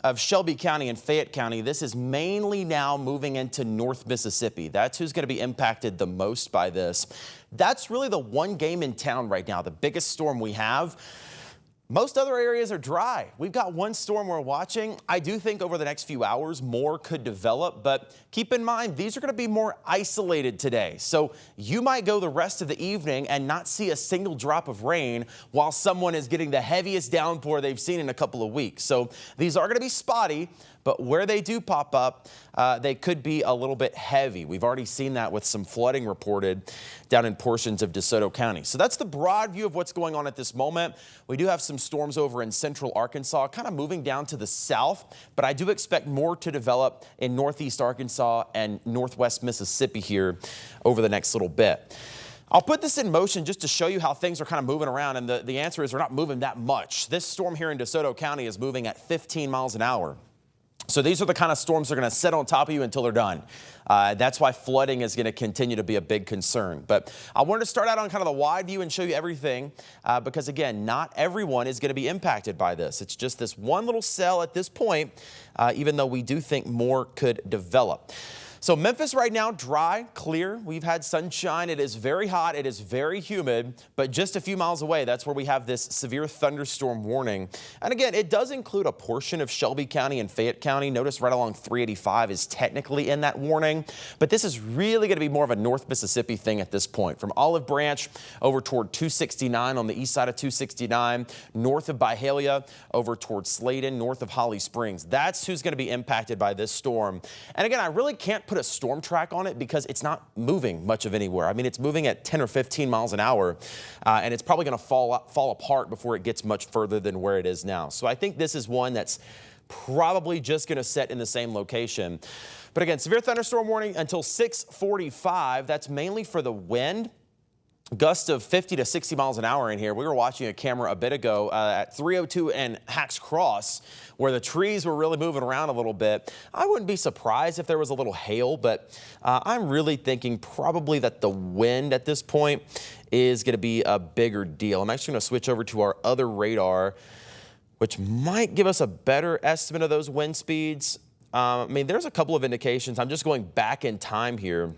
of Shelby County and Fayette County, this is mainly now moving into North Mississippi. That's who's going to be impacted the most by this. That's really the one game in town right now, the biggest storm we have. Most other areas are dry. We've got one storm we're watching. I do think over the next few hours more could develop, but keep in mind these are going to be more isolated today. So you might go the rest of the evening and not see a single drop of rain while someone is getting the heaviest downpour they've seen in a couple of weeks. So these are going to be spotty, but where they do pop up, they could be a little bit heavy. We've already seen that with some flooding reported down in portions of DeSoto County. So that's the broad view of what's going on at this moment. We do have some storms over in central Arkansas, kind of moving down to the south, but I do expect more to develop in northeast Arkansas and northwest Mississippi here over the next little bit. I'll put this in motion just to show you how things are kind of moving around, and the answer is they're not moving that much. This storm here in DeSoto County is moving at 15 miles an hour. So these are the kind of storms that are going to sit on top of you until they're done. That's why flooding is going to continue to be a big concern. But I wanted to start out on kind of the wide view and show you everything because, again, not everyone is going to be impacted by this. It's just this one little cell at this point, even though we do think more could develop. So Memphis right now, dry, clear. We've had sunshine. It is very hot. It is very humid, but just a few miles away, that's where we have this severe thunderstorm warning. And again, it does include a portion of Shelby County and Fayette County. Notice right along 385 is technically in that warning, but this is really going to be more of a North Mississippi thing at this point. From Olive Branch over toward 269 on the east side of 269, north of Byhalia over toward Sladen, north of Holly Springs. That's who's going to be impacted by this storm. And again, I really can't put a storm track on it because it's not moving much of anywhere. I mean, it's moving at 10 or 15 miles an hour, and it's probably going to fall apart before it gets much further than where it is now. So I think this is one that's probably just going to set in the same location. But again, severe thunderstorm warning until 6:45. That's mainly for the wind. Gusts of 50 to 60 miles an hour in here. We were watching a camera a bit ago at 302 and Hacks Cross where the trees were really moving around a little bit. I wouldn't be surprised if there was a little hail, but I'm really thinking probably that the wind at this point is going to be a bigger deal. I'm actually going to switch over to our other radar, which might give us a better estimate of those wind speeds. I mean, there's a couple of indications. I'm just going back in time here.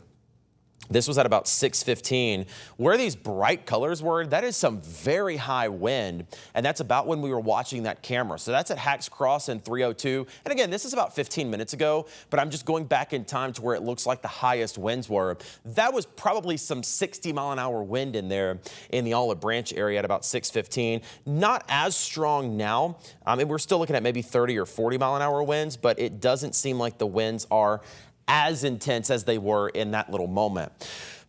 This was at about 6:15. Where these bright colors were, that is some very high wind, and that's about when we were watching that camera. So that's at Hacks Cross and 302. And again, this is about 15 minutes ago, but I'm just going back in time to where it looks like the highest winds were. That was probably some 60-mile-an-hour wind in there in the Olive Branch area at about 6:15. Not as strong now. I mean, we're still looking at maybe 30 or 40-mile-an-hour winds, but it doesn't seem like the winds are as intense as they were in that little moment.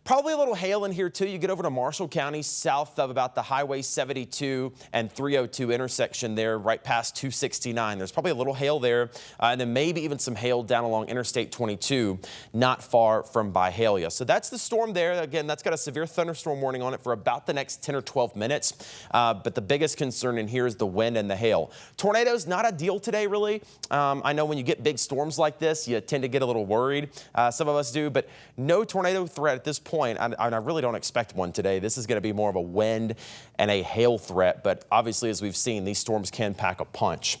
Probably a little hail in here too. You get over to Marshall County, south of about the Highway 72 and 302 intersection there, right past 269. There's probably a little hail there, and then maybe even some hail down along Interstate 22, not far from Byhalia. So that's the storm there. Again, that's got a severe thunderstorm warning on it for about the next 10 or 12 minutes. But the biggest concern in here is the wind and the hail. Tornadoes, not a deal today, really. I know when you get big storms like this, you tend to get a little worried. Some of us do, but no tornado threat at this point. And I really don't expect one today. This is going to be more of a wind and a hail threat, but obviously, as we've seen, these storms can pack a punch.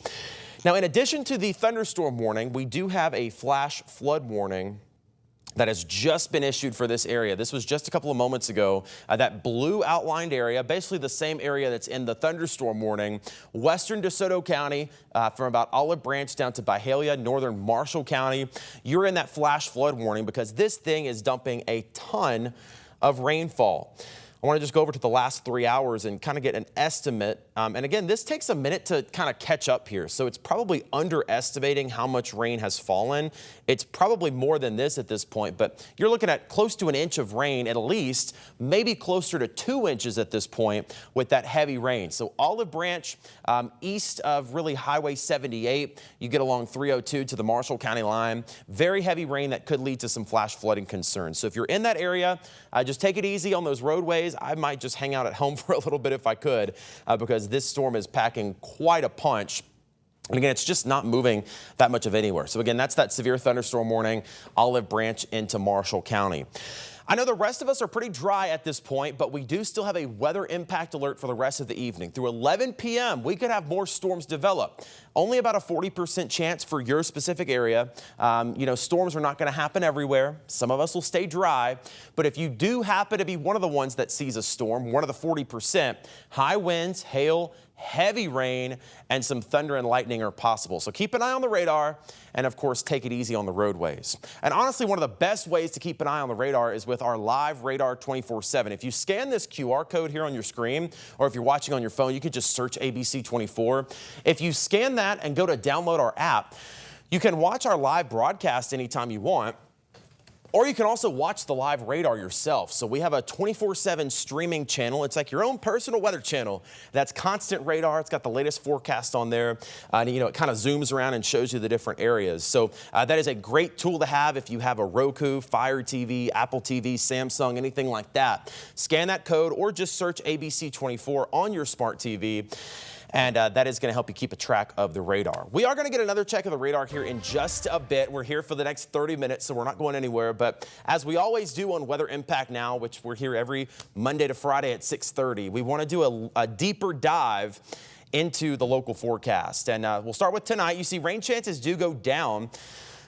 Now, in addition to the thunderstorm warning, we do have a flash flood warning that has just been issued for this area. This was just a couple of moments ago. That blue outlined area, basically the same area that's in the thunderstorm warning, western DeSoto County, from about Olive Branch down to Byhalia, northern Marshall County. You're in that flash flood warning because this thing is dumping a ton of rainfall. I want to just go over to the last 3 hours and kind of get an estimate. And again, this takes a minute to kind of catch up here. So it's probably underestimating how much rain has fallen. It's probably more than this at this point, but you're looking at close to an inch of rain at least, maybe closer to 2 inches at this point with that heavy rain. So Olive Branch, east of really Highway 78, you get along 302 to the Marshall County line. Very heavy rain that could lead to some flash flooding concerns. So if you're in that area, just take it easy on those roadways. I might just hang out at home for a little bit if I could, because this storm is packing quite a punch. And again, it's just not moving that much of anywhere. So again, that's that severe thunderstorm warning, Olive Branch into Marshall County. I know the rest of us are pretty dry at this point, but we do still have a weather impact alert for the rest of the evening. Through 11 p.m., we could have more storms develop. Only about a 40% chance for your specific area. Storms are not going to happen everywhere. Some of us will stay dry. But if you do happen to be one of the ones that sees a storm, one of the 40%, high winds, hail, heavy rain, and some thunder and lightning are possible. So keep an eye on the radar and, of course, take it easy on the roadways. And honestly, one of the best ways to keep an eye on the radar is with our live radar 24/7. If you scan this QR code here on your screen, or if you're watching on your phone, you could just search ABC 24. If you scan that and go to download our app, you can watch our live broadcast anytime you want. Or you can also watch the live radar yourself. So we have a 24/7 streaming channel. It's like your own personal weather channel. That's constant radar. It's got the latest forecast on there. It kind of zooms around and shows you the different areas. So that is a great tool to have if you have a Roku, Fire TV, Apple TV, Samsung, anything like that. Scan that code or just search ABC 24 on your smart TV. And that is going to help you keep a track of the radar. We are going to get another check of the radar here in just a bit. We're here for the next 30 minutes, so we're not going anywhere. But as we always do on Weather Impact Now, which we're here every Monday to Friday at 6:30, we want to do a deeper dive into the local forecast. And we'll start with tonight. You see rain chances do go down.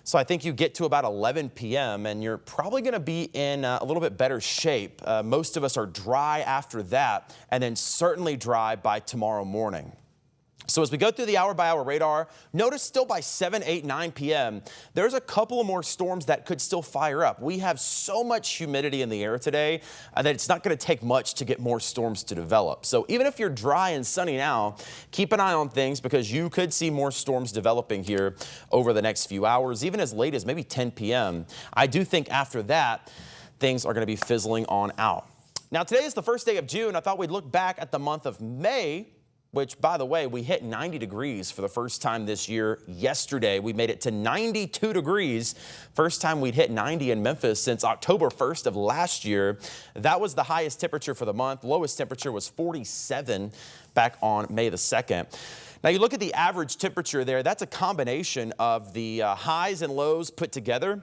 So I think you get to about 11 p.m. and you're probably going to be in a little bit better shape. Most of us are dry after that, and then certainly dry by tomorrow morning. So as we go through the hour-by-hour radar, notice still by 7, 8, 9 p.m., there's a couple of more storms that could still fire up. We have so much humidity in the air today that it's not going to take much to get more storms to develop. So even if you're dry and sunny now, keep an eye on things because you could see more storms developing here over the next few hours, even as late as maybe 10 p.m. I do think after that, things are going to be fizzling on out. Now, today is the first day of June. I thought we'd look back at the month of May, which, by the way, we hit 90 degrees for the first time this year. Yesterday, we made it to 92 degrees. First time we'd hit 90 in Memphis since October 1st of last year. That was the highest temperature for the month. Lowest temperature was 47 back on May the 2nd. Now, you look at the average temperature there. That's a combination of the highs and lows put together.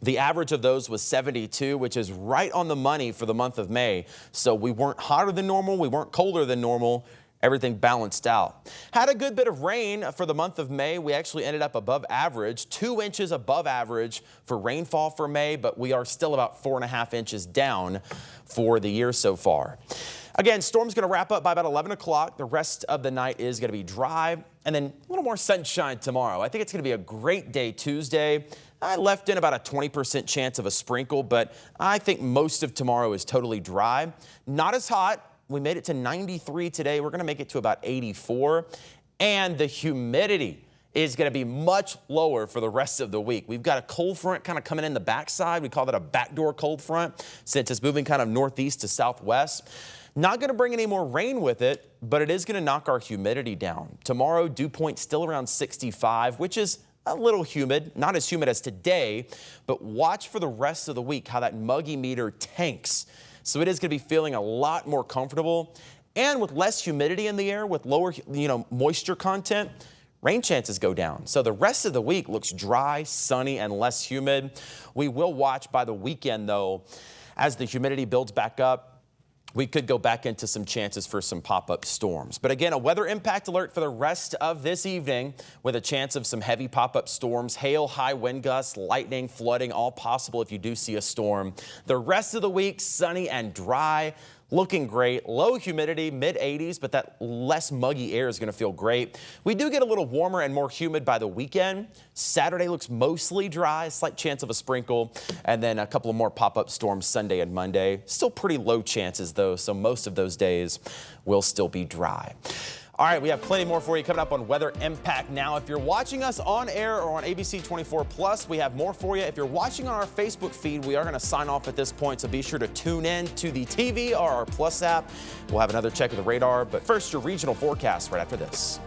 The average of those was 72, which is right on the money for the month of May. So we weren't hotter than normal. We weren't colder than normal. Everything balanced out. Had a good bit of rain for the month of May. We actually ended up above average, 2 inches above average for rainfall for May, but we are still about 4.5 inches down for the year so far. Again, storm's going to wrap up by about 11 o'clock. The rest of the night is going to be dry and then a little more sunshine tomorrow. I think it's going to be a great day Tuesday. I left in about a 20% chance of a sprinkle, but I think most of tomorrow is totally dry. Not as hot. We made it to 93 today. We're going to make it to about 84. And the humidity is going to be much lower for the rest of the week. We've got a cold front kind of coming in the backside. We call that a backdoor cold front since it's moving kind of northeast to southwest. Not going to bring any more rain with it, but it is going to knock our humidity down. Tomorrow, dew point still around 65, which is a little humid, not as humid as today, but watch for the rest of the week how that muggy meter tanks. So it is going to be feeling a lot more comfortable. And with less humidity in the air, with lower moisture content, rain chances go down. So the rest of the week looks dry, sunny, and less humid. We will watch by the weekend, though, as the humidity builds back up. We could go back into some chances for some pop-up storms. But again, a weather impact alert for the rest of this evening with a chance of some heavy pop-up storms, hail, high wind gusts, lightning, flooding, all possible if you do see a storm. The rest of the week, sunny and dry. Looking great. Low humidity, mid-80s, but that less muggy air is going to feel great. We do get a little warmer and more humid by the weekend. Saturday looks mostly dry, slight chance of a sprinkle, and then a couple of more pop-up storms Sunday and Monday. Still pretty low chances, though, so most of those days will still be dry. All right, we have plenty more for you coming up on Weather Impact Now. If you're watching us on air or on ABC 24 Plus, we have more for you. If you're watching on our Facebook feed, we are going to sign off at this point, so be sure to tune in to the TV or our Plus app. We'll have another check of the radar, but first, your regional forecast right after this.